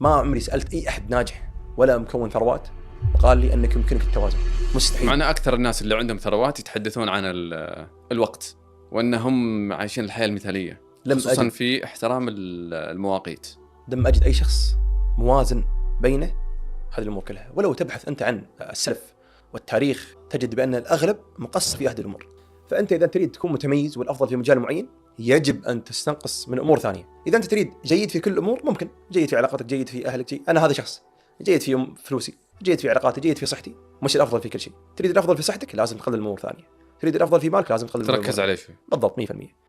ما عمري سألت أي أحد ناجح ولا مكون ثروات وقال لي أنك يمكنك التوازن. مستحيل. معنا أكثر الناس اللي عندهم ثروات يتحدثون عن الوقت وأنهم عايشين الحياة المثالية، خصوصا في احترام المواقيت. لم أجد أي شخص موازن بينه هذه الأمور كلها. ولو تبحث أنت عن السلف والتاريخ تجد بأن الأغلب مقصر في هذه الأمور. فأنت إذا تريد تكون متميز والأفضل في مجال معين يجب أن تستنقص من أمور ثانية. إذا أنت تريد جيد في كل الأمور، ممكن جيد في علاقاتك، جيد في أهلك، جيد. أنا هذا شخص جيد في فلوسي، جيد في علاقاتي، جيد في صحتي، مش الأفضل في كل شيء. تريد الأفضل في صحتك لازم تقلل أمور ثانية، تريد الأفضل في مالك لازم تقلل تركز عليه شوي. بالضبط 100%.